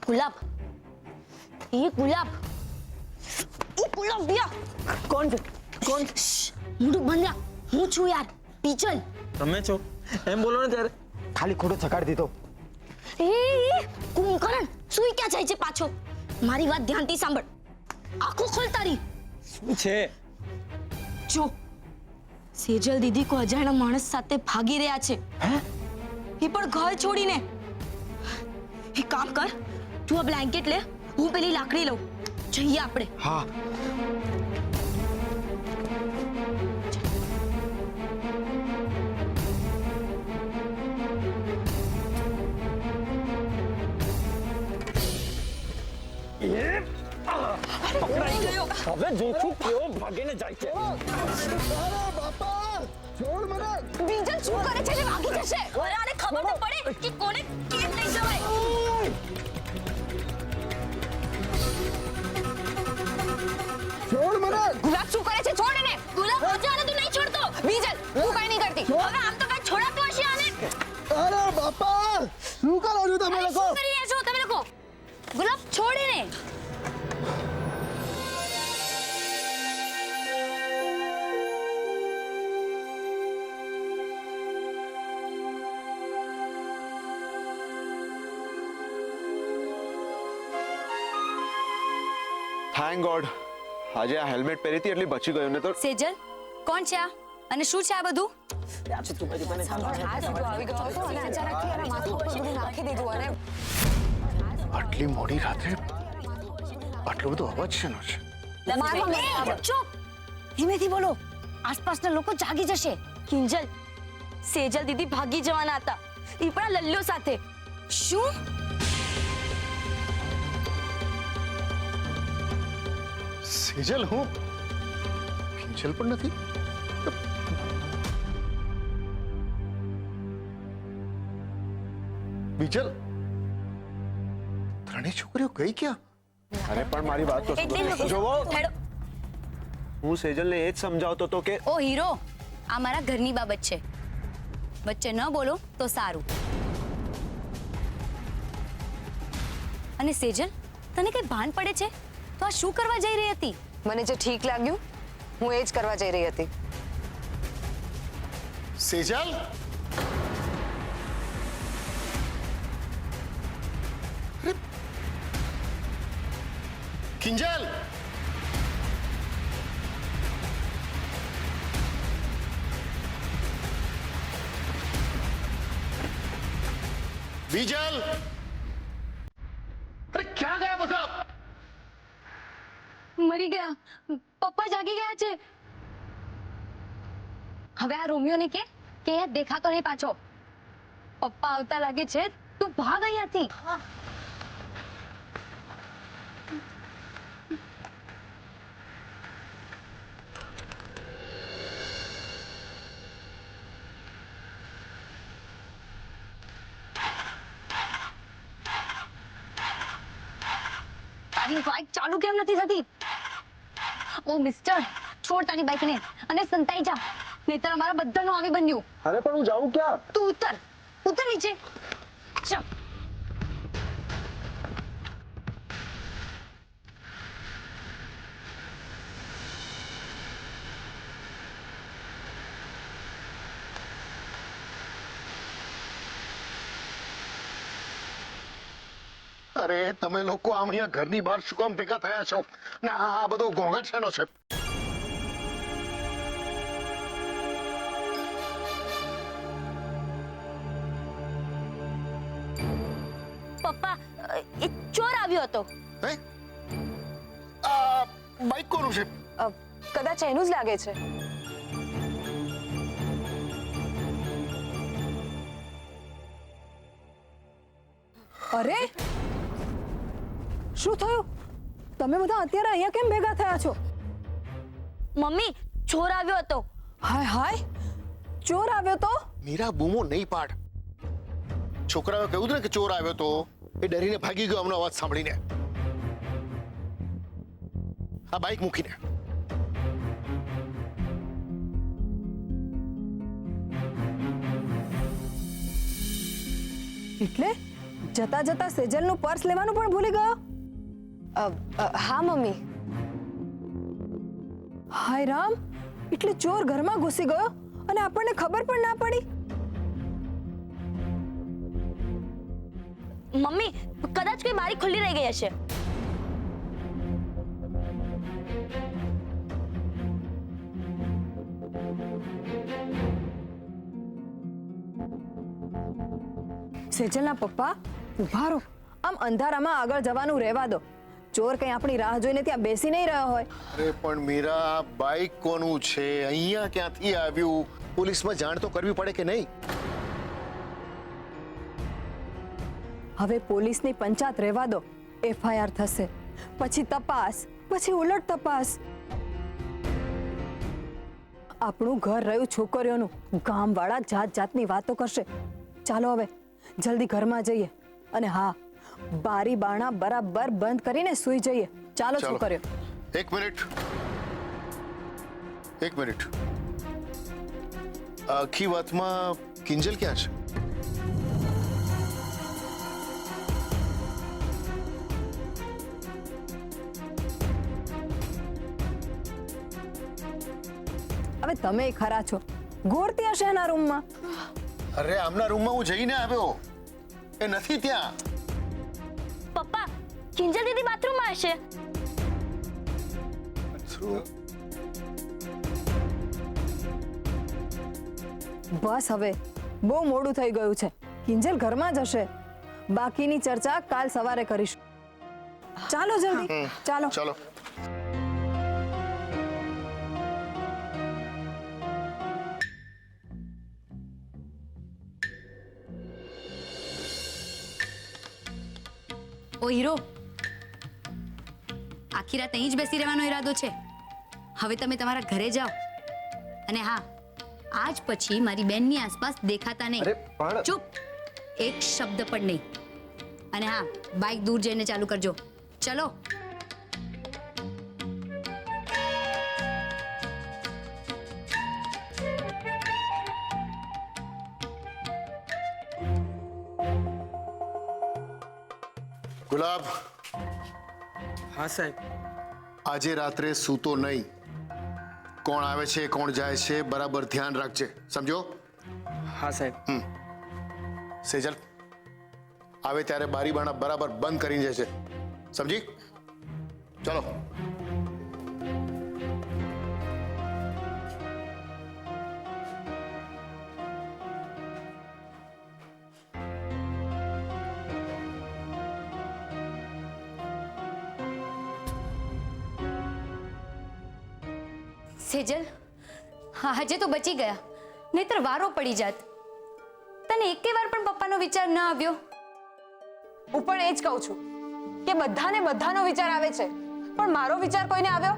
गुलाब, ये गुलाब, ये गुलाब दिया। कौन છે? કોણ? मुंडू बन गया। હું છું યાર, પીચલ। તમે છો એમ બોલો ને ત્યારે ખાલી ખોટો ચકાડી દીધો। એ કુંભકરણ, સુઈ ક્યાં જાય છે પાછો? મારી વાત ધ્યાનથી સાંભળ, આંખો ખોલ તારી। શું છે? જો સેજલ દીદી કો અજાણ્યા માણસ સાથે ભાગી રહ્યા છે। હે? એ પણ ઘર છોડીને। એક કામ કર, તું આ બ્લેન્કેટ લે, હું પેલી લાકડી લઉં, જઈએ આપણે। હા પકડાઈ ગયો। હવે જોખું કેવો ભાગીને જાય છે। બીજલ શું કરે છે? ભાગી જશે। અરે આને ખબર તો પડે કે કોને કેમ લઈ જવાય। ગુલાબ શું કરે છે? છોડ એને। ગુલાબ આને તું નહીં છોડતો। બીજલ તું કઈ નહીં કરતી। હવે આમ તો કઈ છોડાતું હશે આને। અરે બાપા શું કરો છો તમે અરે લોકો? શું કરી રહ્યા છો તમે લોકો? ગુલાબ છોડ એને। થેન્ક ગોડ આજે આ હેલ્મેટ પહેરી હતી એટલે બચી ગયો ને તો સેજલ કોણ છે આ અને શું છે આ બધું? આટલી મોડી રાત્રે આટલો બધો અવાજ શેનો છે? ચૂપ, ધીમેથી બોલો, આસપાસના લોકો જાગી જશે। કિંજલ, સેજલ દીદી ભાગી જવાના હતા, ઈ પણ આ લલ્લો સાથે। શું? સેજલ હું કિંજલ પણ નથી। બીજલ ત્રણેય છોકરીઓ ગઈ ક્યાં? અરે પણ મારી વાત તો સાંભળો। જોવો હું સેજલને એ જ સમજાવતો હતો કે ઓ હીરો, આ મારા ઘરની બાબત છે, વચ્ચે ન બોલો તો સારું। અને સેજલ, તને કઈ ભાન પડે છે? તો આ શું કરવા જઈ રહી હતી? મને જે ઠીક લાગ્યું હું એ જ કરવા જઈ રહી હતી। સેજલ કિંજલ બીજલ અરે ક્યાં ગયા બધા? મરી ગયા, પપ્પા જાગી ગયા છે। હવે આ રોમિયોને કે દેખાતો નહીં પાછો। પપ્પા આવતા લાગે છે, તું ભાગ અહીંયાથી। તારી બાઇક ચાલુ કેમ નથી થતી? ઓ મિસ્ટર, છોડ તારી બાઇકને અને સંતાઈ જા, નહીતર અમારા બધાનું આવી બન્યું। અરે પણ હું જાઉં ક્યાં? તું ઉતર, ઉતર નીચે, ચાલ। અરે તમે લોકો આમ અહીંયા ઘરની બહાર શું કામ ભેગા થયા છો ને આ બધો ઘોંઘાટ શેનો છે? પપ્પા, એ ચોર આવ્યો હતો। હે? આ બાઈક કોનું છે? કદાચ એનું જ લાગે છે। અરે શું થયું? તમે બધા અત્યારે અહીંયા કેમ ભેગા થયા છો? મમ્મી, ચોર આવ્યો હતો। હાય હાય, ચોર આવ્યો તો? મીરા બૂમો નહીં પાડ। છોકરાએ કહ્યું ને કે ચોર આવ્યો તો એ ડરીને ભાગી ગયો અમને અવાજ સાંભળીને। આ બાઈક મૂકીને એટલે જતા જતા સેજલનું પર્સ લેવાનું પણ ભૂલી ગયો? હા મમ્મી. હાય રામ, એટલે ચોર ઘરમાં ઘૂસી ગયો અને આપણને ખબર પણ ના પડી. મમ્મી કદાચ કોઈ બારી ખુલ્લી રહી ગઈ હશે. સેજલના પપ્પા ઉભા રહો. આમ અંધારામાં આગળ જવાનું રહેવા દો. ચોર કઈ આપણી રાહ જોઈને ત્યાં બેસી નહીં રહ્યો હોય. અરે પણ મીરા, આ બાઇક કોનું છે? અહીંયા ક્યાંથી આવ્યું? પોલીસમાં જાણ તો કરવી પડે કે નહીં? હવે પોલીસની પંચાયત રહેવા દો. FIR થશે, પછી તપાસ, પછી ઉલટ તપાસ. આપણું ઘર રહ્યું છોકરીઓનું, ગામવાળા જાત જાતની વાતો કરશે. ચાલો હવે જલ્દી ઘરમાં જઈએ. અને હા, બારી બારણા બરાબર બંધ કરીને સૂઈ જઈએ. ચાલો ચાલો. છોકરીઓ. એક મિનિટ. આખી વાતમાં કિંજલ ક્યાં છે? હવે તમે ખરા છો, ગોળતી હશે એના રૂમમાં. અરે આમના રૂમમાં હું જઈને આવ્યો, એ નથી ત્યાં. પપ્પા કિંજલ દીદી બાથરૂમમાં હશે. બસ હવે બહુ મોડું થઈ ગયું છે. કિંજલ ઘરમાં જ હશે. બાકીની ચર્ચા કાલ સવારે કરીશું. ચાલો જલ્દી, ચાલો. ચાલો. ઓ હીરો, આખી રાત અહીં જ બેસી રહેવાનો ઈરાદો છે? હવે તમે તમારા ઘરે જાઓ. અને હા, આજ પછી મારી બેનની આસપાસ દેખાતા નહીં. અરે પણ ચૂપ, એક શબ્દ પણ નહીં. અને હા, બાઇક દૂર જઈને ચાલુ કરજો. ચલો. ગુલાબ, હા સાહેબ. આજે રાત્રે સૂતો નહીં. કોણ આવે છે, કોણ જાય છે, બરાબર ધ્યાન રાખજે. સમજો? હા સાહેબ. સેજલ, આવે ત્યારે બારી બારણા બરાબર બંધ કરીને જશે. સમજી? ચલો. સેજલ, આજે તો બચી ગયા, નહીતર વારો પડી જાત. તને એકે વાર પણ પપ્પાનો વિચાર ન આવ્યો? હું પણ એ જ કહું છું કે બધાનો વિચાર આવે છે, પણ મારો વિચાર કોઈને આવ્યો?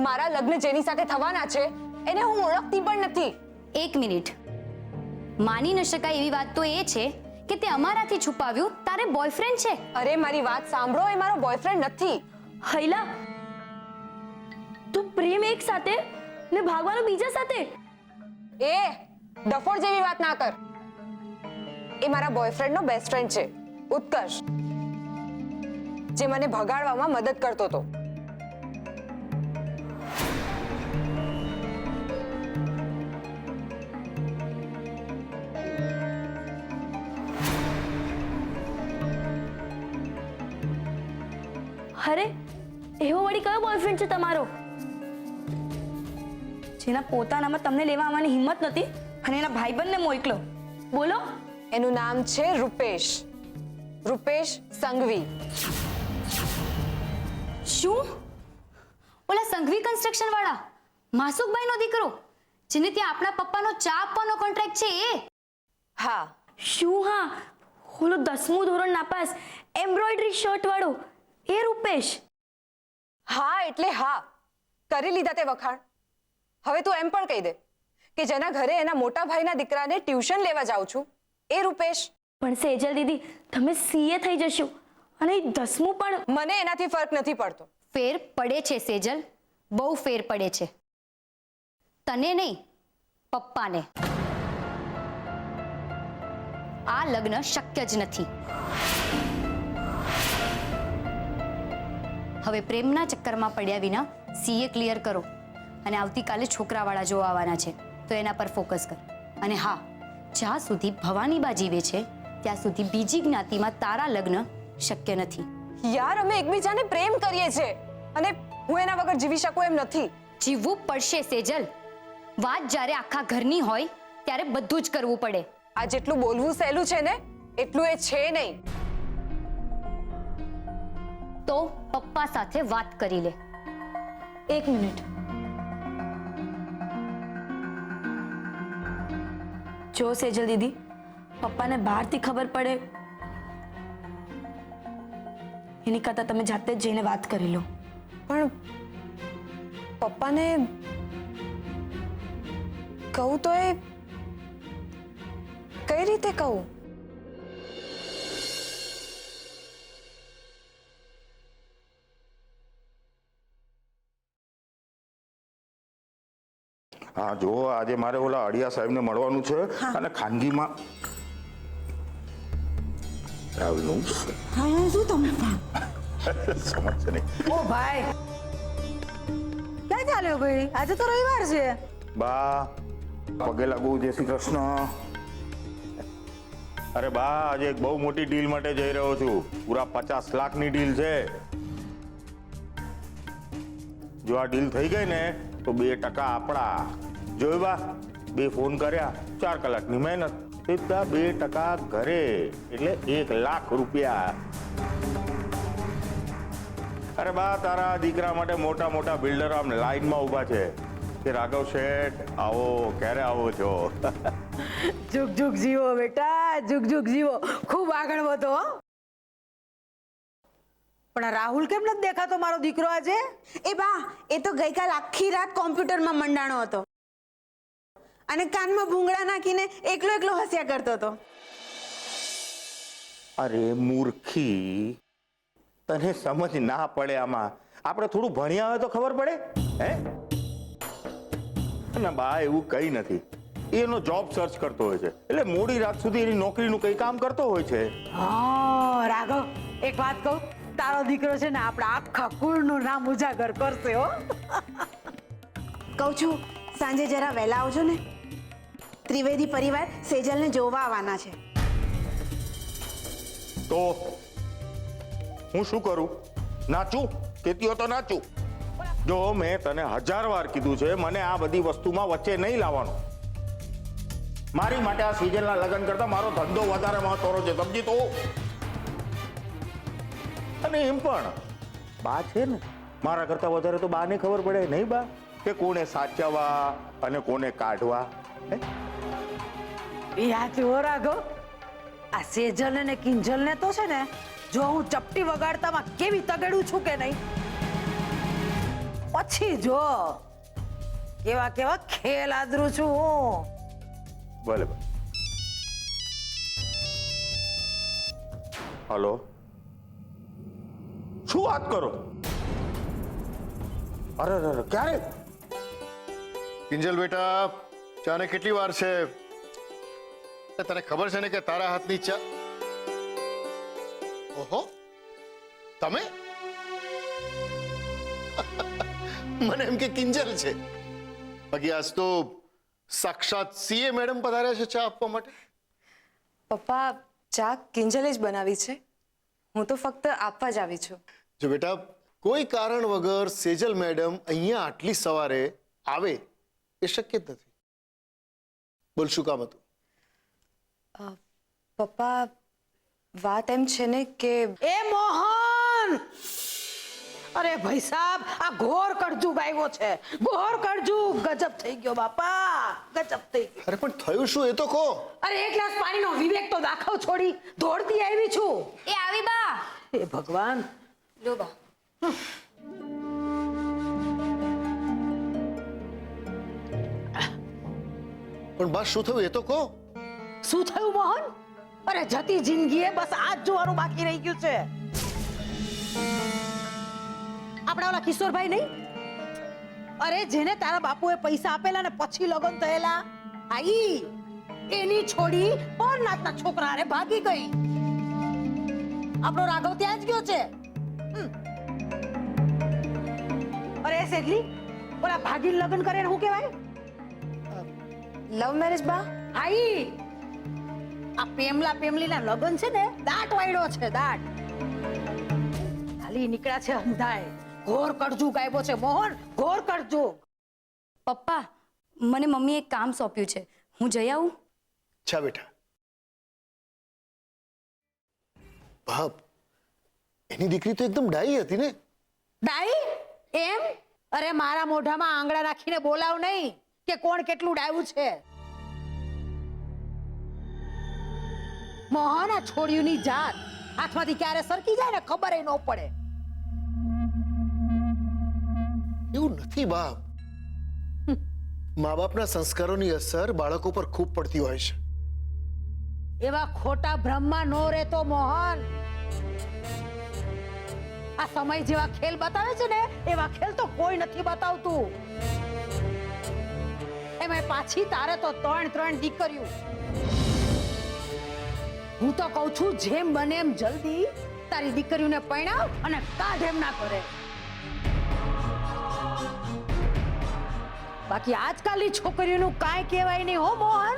મારા લગ્ન જેની સાથે થવાના છે એને હું ઓળખતી પણ નથી. એક મિનિટ, માની ન શકાય એવી વાત તો એ છે કે તે અમારાથી છુપાવ્યું તારે બોયફ્રેન્ડ છે. અરે મારી વાત સાંભળો, એ મારો બોયફ્રેન્ડ નથી. હૈલા, તું પ્રેમ એક સાથે ને ભાગવાનું બીજા સાથે. એ ડફોડ જેવી વાત ના કર. એ મારા બોયફ્રેન્ડનો બેસ્ટ ફ્રેન્ડ છે, ઉત્કર્ષ, જે મને ભગાડવામાં મદદ કરતો હતો. અરે એવો વળી કયો બોયફ્રેન્ડ છે તમારો જેના પોતાનામાં તમને લેવા આવવાની હિંમત નથી અને એના ભાઈબંધને મોકલો? બોલો. એનું નામ છે રૂપેશ. રૂપેશ સંઘવી. શું? ઓલા સંઘવી કન્સ્ટ્રક્શન વાળા માસુકભાઈનો દીકરો, જેને ત્યાં આપણા પપ્પાનો ચા આપવાનો કોન્ટ્રાક્ટ છે એ? હા. શું? હા, ઓલો 10મું ધોરણ નાપાસ એમ્બ્રોઇડરી શર્ટ વાળો એ રૂપેશ? હા એટલે હા, કરી લીધા તે વખાણ. હવે તું એમ પણ કહી દે કે જેના ઘરે એના મોટા ભાઈના દીકરાને ટ્યુશન લેવા જાઉં છું એ રૂપેશ. પણ સેજલ દીદી, તમે સીએ થઈ જશો અને 10મું પણ. મને એનાથી ફરક નથી પડતો. ફેર પડે છે સેજલ, બહુ ફેર પડે છે. તને નહીં, પપ્પાને. આ લગ્ન શક્ય જ નથી. હવે પ્રેમના ચક્કરમાં પડ્યા વિના સીએ ક્લિયર કરો અને આવતીકાલે છોકરાવાળા જોવા આવવાના છે તો એના પર ફોકસ કર. અને હા, જ્યાં સુધી ભવાનીબા જીવે છે ત્યાં સુધી બીજી જ્ઞાતિમાં તારા લગ્ન શક્ય નથી. યાર અમે એકબીજાને પ્રેમ કરીએ છીએ અને હું એના વગર જીવી શકું એમ નથી. જીવવું પડશે સેજલ. વાત જ્યારે આખા ઘરની હોય ત્યારે બધું જ કરવું પડે. આ જેટલું બોલવું સહેલું છે ને એટલું એ છે નહીં. તો પપ્પા સાથે વાત કરી લે. 1 મિનિટ. જો સેજલ દીદી, પપ્પાને બહારથી ખબર પડે એની કરતા તમે જાતે જ જઈને વાત કરી લો. પણ પપ્પાને કહું તો એ કઈ રીતે કહું? હા જો આજે મારે ઓલા અડિયા સાહેબને મળવાનું છે અને ખાનગીમાં આવું શું તમે સમજશે નહીં. ઓ ભાઈ, ક્યાં ચાલ્યો ભાઈ? આજે તો રવિવાર છે. બા પગે લાગુ. જય શ્રી કૃષ્ણ. અરે બા આજે એક બહુ મોટી ડીલ માટે જઈ રહ્યો છું. પૂરા 50 લાખની ડીલ છે. જો આ ડીલ થઈ ગઈ ને તો 2% આપણા. જોયું બા, 2 ફોન કર્યા, 4 કલાકની મહેનત, સીધા 2% ઘરે, એટલે 1 લાખ રૂપિયા. અરે બા તારા દીકરા માટે મોટા મોટા બિલ્ડરો આમ લાઈનમાં ઊભા છે કે રાઘવ શેઠ આવો, ક્યારે આવો છો? જુગ જુગ જીવો બેટા, જુગ જુગ જીવો, ખૂબ આગળ વધો. પણ આ રાહુલ કેમ નથી દેખાતો મારો દીકરો આજે? એ બા, એ તો ગઈકાલ આખી રાત કોમ્પ્યુટરમાં મંડાણો હતો અને કાનમાં ભૂંગળા નાખીને એકલો એકલો હસ્યા કરતો હતો. અરે મૂર્ખી, તને સમજ ના પડે આમાં? આપણે થોડું ભણ્યા હોય તો ખબર પડે હે? ના બા એવું કઈ નથી. એનો જોબ સર્ચ કરતો હોય છે એટલે મોડી રાત સુધી એની નોકરીનું કઈ કામ કરતો હોય છે. હા રાઘવ, એક વાત કહું, તારો દીકરો છે ને આપણા આખા કુળનું નામ ઉજાગર કરશે હો. કહું છું સાંજે જરા વહેલા આવજો ને. ત્રિવેદી પરિવાર સેજલને જોવા આવવાના છે. તો હું શું કરું? નાચું? કેતી હો તો નાચું. જો મેં તને 1000 વાર કીધું છે મને આ બધી વસ્તુમાં વચ્ચે નહીં લાવવાનું. મારી માટે આ સિઝનના લગ્ન કરતા મારો ધંધો વધારે મહત્વનો છે, સમજી તો? અને એમ પણ બા છે ને, મારા કરતા વધારે તો બાને ખબર પડે નહીં બા કે કોને સાચવવા અને કોને કાઢવા. યાદ હો રાઘવ, આ સેજલ ને કિંજલ ને તો છે ને, જો હું ચપટી વગાડતામાં કેવી તગડું છું કે નહીં, પછી જો કેવા કેવા ખેલ આદરું છું હું. ભલે. હલો, શું વાત કરો? અરે અરે ક્યારે? કિંજલ બેટા, ચાને કેટલી વાર છે? તને ખબર છે ને કે તારા હાથની ચા. ઓહો, તમે? મને એમ કે કિંજલ છે. બાકી આજ તો સાક્ષાત સીએ મેડમ પધાર્યા છે ચા આપવા માટે. પપ્પા, ચા કિંજલે જ બનાવી છે. હું તો ફક્ત આપવા જ આવી છું. જો બેટા, કોઈ કારણ વગર સેજલ મેડમ અહીંયા આટલી સવારે આવે એ શક્ય જ નથી. બોલ, શું કામ હતું? પપ્પા, વાત એમ છે ને કે એ મોહન, અરે ભાઈ સાહેબ, આ ઘોર કળજુગ આવ્યો છે. ઘોર કળજુગ, ગજબ થઈ ગયો બાપા, ગજબ થઈ ગયો. અરે પણ થયું શું એ તો કહો. અરે એક ગ્લાસ પાણીનો વિવેક તો દાખવ, છોડી દોડતી આવી છું. એ આવી બા. એ ભગવાન. લો બા. પણ બસ શું થયું એ તો કહો. શું થયું મોહન? અરે જતી જિંદગીએ બસ આ જ જોવાનું બાકી રહી ગયું છે. આપણા ઓલા કિશોરભાઈ નહીં, અરે જેને તારા બાપુએ પૈસા આપેલા ને પછી લગ્ન થયેલા, આ ઈ એની છોડી પર નાતના છોકરા હારે ભાગી ગઈ. આપણો રાઘવ ત્યાં જ ગયો છે. અરે સેજલી, ઓલા ભાગીને લગ્ન કરે એને શું કહેવાય? લવ મેરેજ બા? હાઈ, આ પેમલીના લગ્ન છે ને દાટ વાયડો છે, દાટ. ખાલી નીકળ્યા છે અંધાય. ઘોર કળજુગ આવ્યો છે મોહન, ઘોર કળજુગ. પપ્પા, મને મમ્મીએ એક કામ સોંપ્યું છે, હું જઈ આવું? અચ્છા બેટા. બાપ, એની દીકરી તો એકદમ ડાઈ હતી ને. ડાઈ એમ? અરે મારા મોઢામાં આંગળા નાખીને બોલાવ નહીં કે કોણ કેટલું ડાયું છે. મોહન, આ છોડ્યુંની જાત હાથમાંથી ક્યારે સરકી જાય ને ખબર ન પડે. એવું નથી બાપ. મા બાપના સંસ્કારોની અસર બાળકો પર ખૂબ પડતી હોય છે. એવા ખોટા ભ્રમમાં નો રહેતો મોહન. આ સમય જેવા ખેલ બતાવે છે ને એવા ખેલ તો કોઈ નથી બતાવતું. એમાં પાછી તારે તો 3 દીકરીઓ. હું તો કહું છું જેમ બને એમ જલ્દી તારી દીકરીઓને પરણાવ અને કાઢ એમ ના કરે. બાકી આજકાલની છોકરીઓનું કાંઈ કહેવાય નહીં હો મોહન.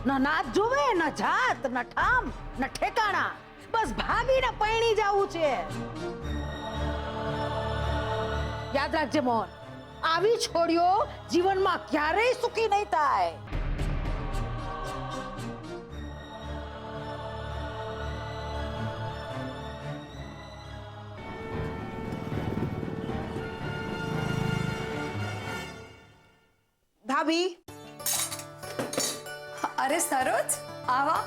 ન નાત જોવે, ન જાત, ન ઠામ, ન ઠેકાણા. બસ ભાગીને પરણી જવું છે. યાદ રાખજે મોહન, આવી છોડીઓ જીવનમાં ક્યારેય સુખી નહીં થાય. ભાભી, અરે સરોજ, આવા.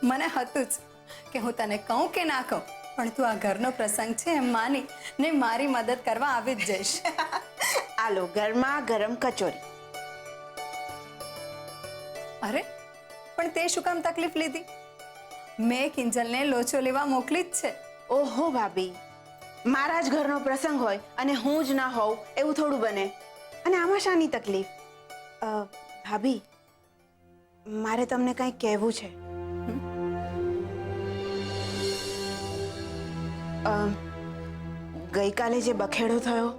મને હતું જ કે હું તને કહું કે ના કહું, પણ તું આ ઘરનો પ્રસંગ છે એમ માની ને મારી મદદ કરવા આવી જ જઈશ. આલો ગરમા ગરમ કચોરી. અરે પણ તે શું કામ તકલીફ લીધી? મેં કિંજલને લોચો લેવા મોકલી જ છે. ઓહો ભાભી, મારા જ ઘરનો પ્રસંગ હોય અને હું જ ના હોઉં એવું થોડું બને. અને આમાં શાની તકલીફ? ભાભી, મારે તમને કંઈક કહેવું છે. ગઈકાલે જે બખેડો થયો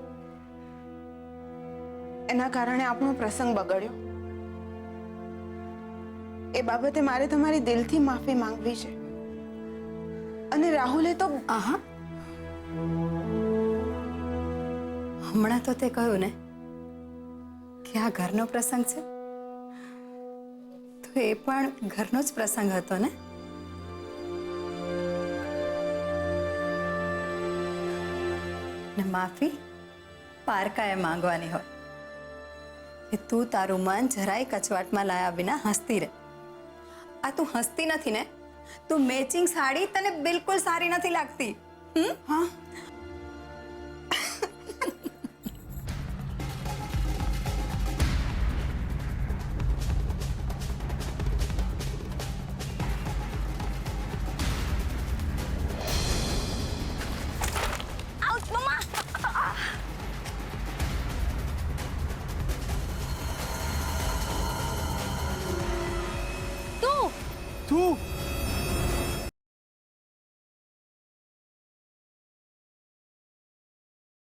એના કારણે આપણો પ્રસંગ બગડ્યો. એ બાબતે મારે તમારી દિલથી માફી માંગવી છે. અને રાહુલે તો હમણાં તો તે કહ્યું ને કે આ ઘરનો પ્રસંગ છે, તો એ પણ ઘરનો જ પ્રસંગ હતો ને. ને માફી પારકાએ માંગવાની હોય કે તું તારું મન જરાય કચવાટમાં લાયા વિના હસતી રહે. આ તું હસતી નથી ને, તું મેચિંગ સાડી તને બિલકુલ સારી નથી લાગતી. હા, તું